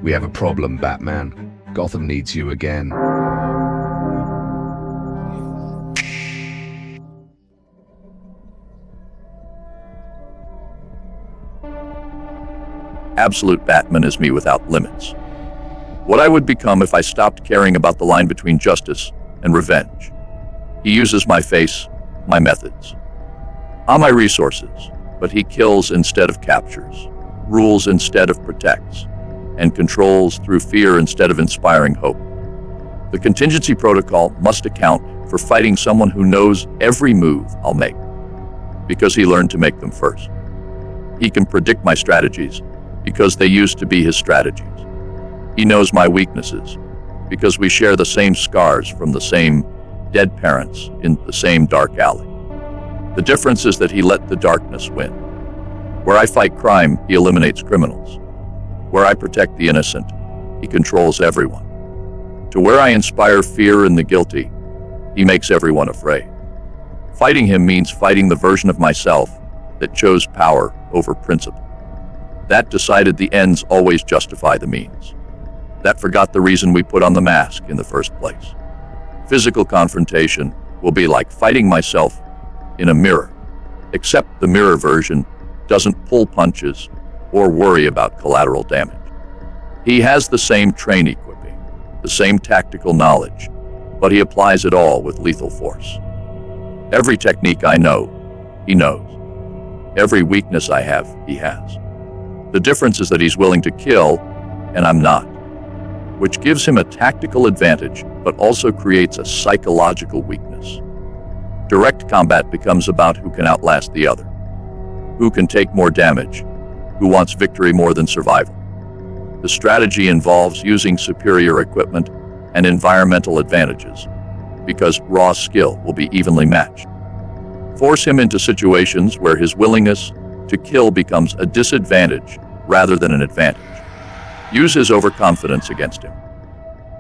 We have a problem, Batman. Gotham needs you again. Absolute Batman is me without limits. What I would become if I stopped caring about the line between justice and revenge. He uses my face, my methods, on my resources, but he kills instead of captures, rules instead of protects, and controls through fear instead of inspiring hope. The contingency protocol must account for fighting someone who knows every move I'll make, because he learned to make them first. He can predict my strategies because they used to be his strategies. He knows my weaknesses because we share the same scars from the same dead parents in the same dark alley. The difference is that he let the darkness win. Where I fight crime, he eliminates criminals. Where I protect the innocent, he controls everyone. To where I inspire fear in the guilty, he makes everyone afraid. Fighting him means fighting the version of myself that chose power over principle. That decided the ends always justify the means. That forgot the reason we put on the mask in the first place. Physical confrontation will be like fighting myself in a mirror, except the mirror version doesn't pull punches or worry about collateral damage. He has the same train equipping, the same tactical knowledge, but he applies it all with lethal force. Every technique I know, he knows. Every weakness I have, he has. The difference is that he's willing to kill, and I'm not, which gives him a tactical advantage, but also creates a psychological weakness. Direct combat becomes about who can outlast the other, who can take more damage, who wants victory more than survival. The strategy involves using superior equipment and environmental advantages, because raw skill will be evenly matched. Force him into situations where his willingness to kill becomes a disadvantage rather than an advantage. Use his overconfidence against him.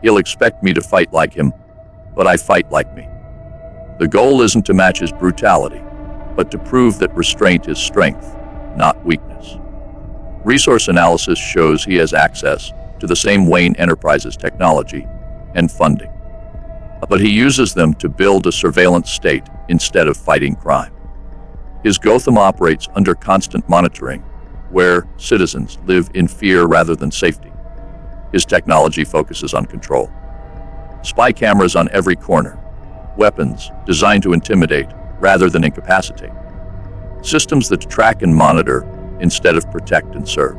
He'll expect me to fight like him, but I fight like me. The goal isn't to match his brutality, but to prove that restraint is strength, not weakness. Resource analysis shows he has access to the same Wayne Enterprises technology and funding, but he uses them to build a surveillance state instead of fighting crime. His Gotham operates under constant monitoring, where citizens live in fear rather than safety. His technology focuses on control. Spy cameras on every corner, weapons designed to intimidate rather than incapacitate. Systems that track and monitor instead of protect and serve.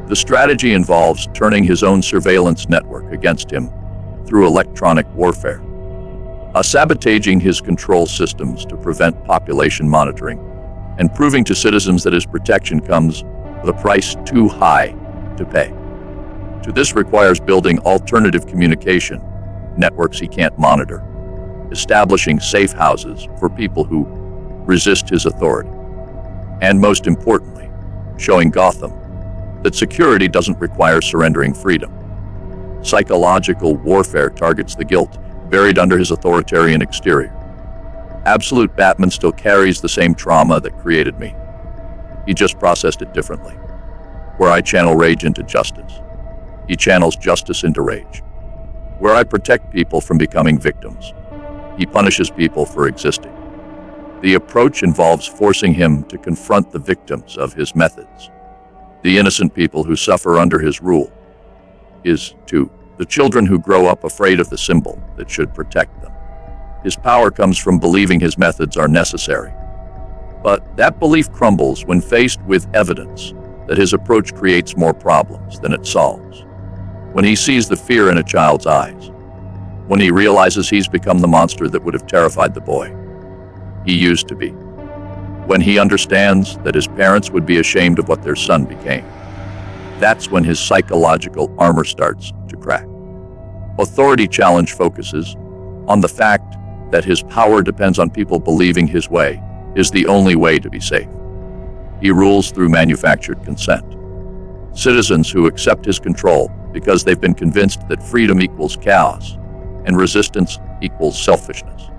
The strategy involves turning his own surveillance network against him through electronic warfare, sabotaging his control systems to prevent population monitoring, and proving to citizens that his protection comes with a price too high to pay. To this requires building alternative communication networks he can't monitor, establishing safe houses for people who resist his authority, and most importantly, showing Gotham that security doesn't require surrendering freedom. Psychological warfare targets the guilt buried under his authoritarian exterior. Absolute Batman still carries the same trauma that created me. He just processed it differently. Where I channel rage into justice, he channels justice into rage. Where I protect people from becoming victims, he punishes people for existing. The approach involves forcing him to confront the victims of his methods, the innocent people who suffer under his rule, the children who grow up afraid of the symbol that should protect them. His power comes from believing his methods are necessary. But that belief crumbles when faced with evidence that his approach creates more problems than it solves. When he sees the fear in a child's eyes, when he realizes he's become the monster that would have terrified the boy he used to be, when he understands that his parents would be ashamed of what their son became, that's when his psychological armor starts to crack. Authority challenge focuses on the fact that his power depends on people believing his way is the only way to be safe. He rules through manufactured consent. Citizens who accept his control because they've been convinced that freedom equals chaos and resistance equals selfishness.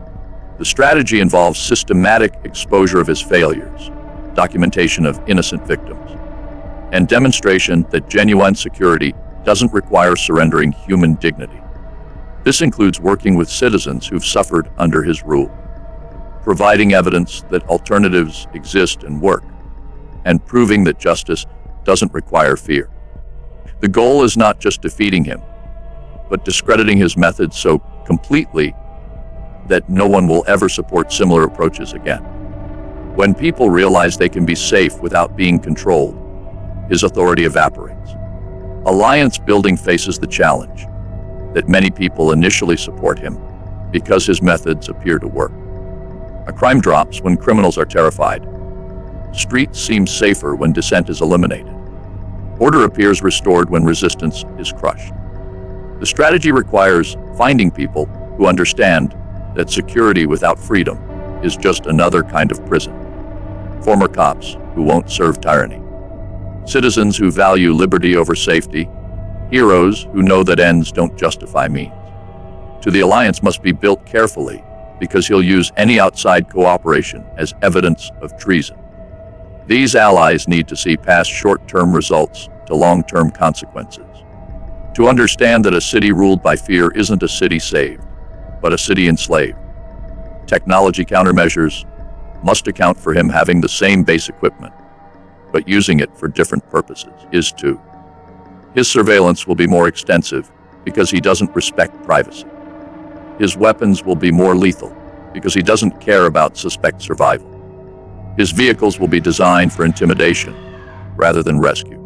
The strategy involves systematic exposure of his failures, documentation of innocent victims, and demonstration that genuine security doesn't require surrendering human dignity. This includes working with citizens who've suffered under his rule, providing evidence that alternatives exist and work, and proving that justice doesn't require fear. The goal is not just defeating him, but discrediting his methods so completely that no one will ever support similar approaches again. When people realize they can be safe without being controlled, his authority evaporates. Alliance building faces the challenge that many people initially support him because his methods appear to work. A crime drops when criminals are terrified. Streets seem safer when dissent is eliminated. Order appears restored when resistance is crushed. The strategy requires finding people who understand that security without freedom is just another kind of prison. Former cops who won't serve tyranny. Citizens who value liberty over safety. Heroes who know that ends don't justify means. The alliance must be built carefully because he'll use any outside cooperation as evidence of treason. These allies need to see past short-term results to long-term consequences. To understand that a city ruled by fear isn't a city saved, but a city enslaved. Technology countermeasures must account for him having the same base equipment, but using it for different purposes is too. His surveillance will be more extensive because he doesn't respect privacy. His weapons will be more lethal because he doesn't care about suspect survival. His vehicles will be designed for intimidation rather than rescue.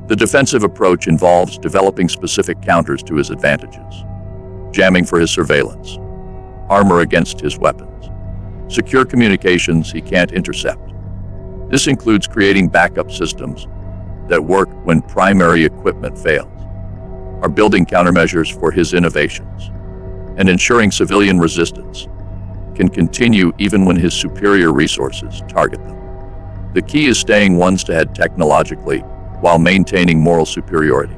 The defensive approach involves developing specific counters to his advantages, jamming for his surveillance, armor against his weapons, secure communications he can't intercept. This includes creating backup systems that work when primary equipment fails, are building countermeasures for his innovations, and ensuring civilian resistance can continue even when his superior resources target them. The key is staying one step ahead technologically while maintaining moral superiority.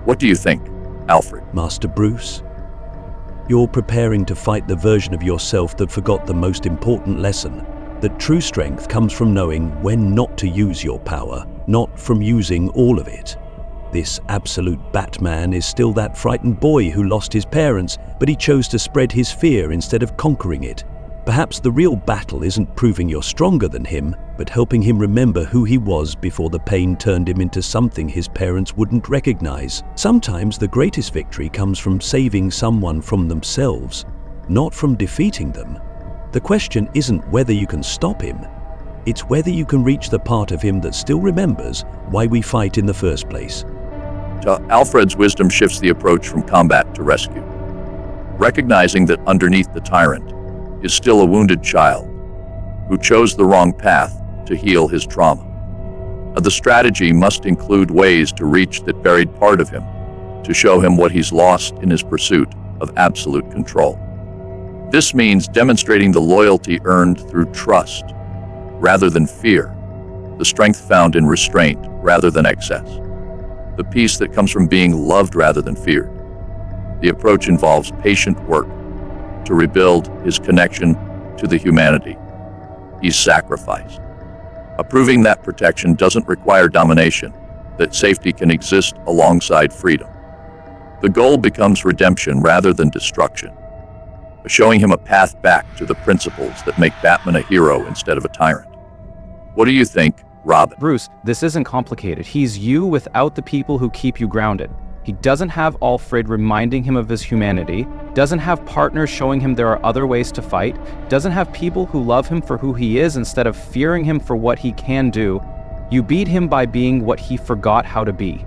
What do you think, Alfred? Master Bruce, you're preparing to fight the version of yourself that forgot the most important lesson, that true strength comes from knowing when not to use your power, not from using all of it. This absolute Batman is still that frightened boy who lost his parents, but he chose to spread his fear instead of conquering it. Perhaps the real battle isn't proving you're stronger than him, but helping him remember who he was before the pain turned him into something his parents wouldn't recognize. Sometimes the greatest victory comes from saving someone from themselves, not from defeating them. The question isn't whether you can stop him, it's whether you can reach the part of him that still remembers why we fight in the first place. Alfred's wisdom shifts the approach from combat to rescue, recognizing that underneath the tyrant is still a wounded child who chose the wrong path to heal his trauma. The strategy must include ways to reach that buried part of him, to show him what he's lost in his pursuit of absolute control. This means demonstrating the loyalty earned through trust rather than fear, the strength found in restraint rather than excess, the peace that comes from being loved rather than feared. The approach involves patient work to rebuild his connection to the humanity he's sacrificed, proving that protection doesn't require domination, that safety can exist alongside freedom. The goal becomes redemption rather than destruction, showing him a path back to the principles that make Batman a hero instead of a tyrant. What do you think, Robin? Bruce, this isn't complicated. He's you without the people who keep you grounded. He doesn't have Alfred reminding him of his humanity, doesn't have partners showing him there are other ways to fight, doesn't have people who love him for who he is instead of fearing him for what he can do. You beat him by being what he forgot how to be.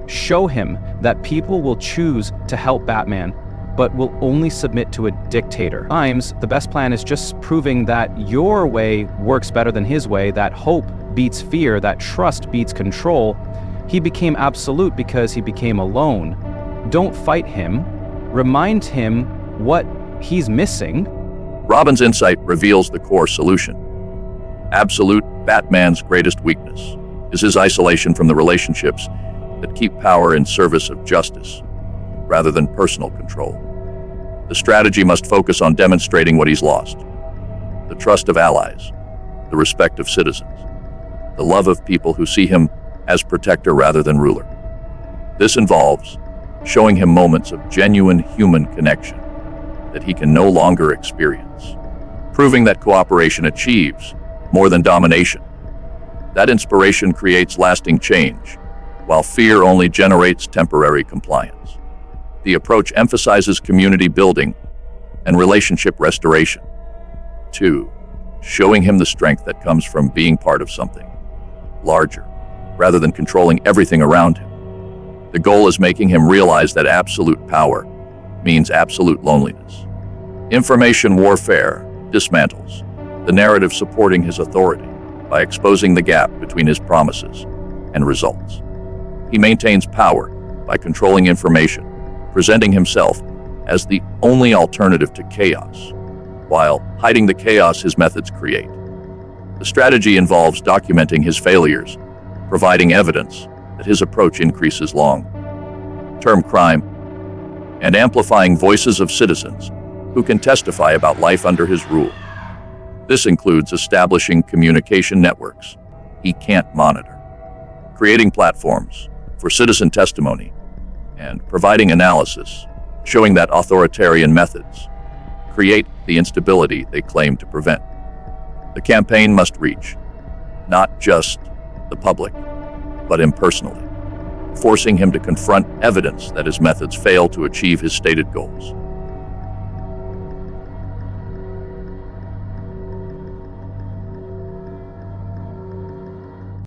Show him that people will choose to help Batman, but will only submit to a dictator. Sometimes the best plan is just proving that your way works better than his way, that hope beats fear, that trust beats control. He became absolute because he became alone. Don't fight him. Remind him what he's missing. Robin's insight reveals the core solution. Absolute Batman's greatest weakness is his isolation from the relationships that keep power in service of justice, rather than personal control. The strategy must focus on demonstrating what he's lost: the trust of allies, the respect of citizens, the love of people who see him as protector rather than ruler. This involves showing him moments of genuine human connection that he can no longer experience, proving that cooperation achieves more than domination. That inspiration creates lasting change, while fear only generates temporary compliance. The approach emphasizes community building and relationship restoration. 2. Showing him the strength that comes from being part of something larger, rather than controlling everything around him. The goal is making him realize that absolute power means absolute loneliness. Information warfare dismantles the narrative supporting his authority by exposing the gap between his promises and results. He maintains power by controlling information, presenting himself as the only alternative to chaos, while hiding the chaos his methods create. The strategy involves documenting his failures, providing evidence that his approach increases long-term crime, and amplifying voices of citizens who can testify about life under his rule. This includes establishing communication networks he can't monitor, creating platforms for citizen testimony, and providing analysis showing that authoritarian methods create the instability they claim to prevent. The campaign must reach not just the public, but him personally, forcing him to confront evidence that his methods fail to achieve his stated goals.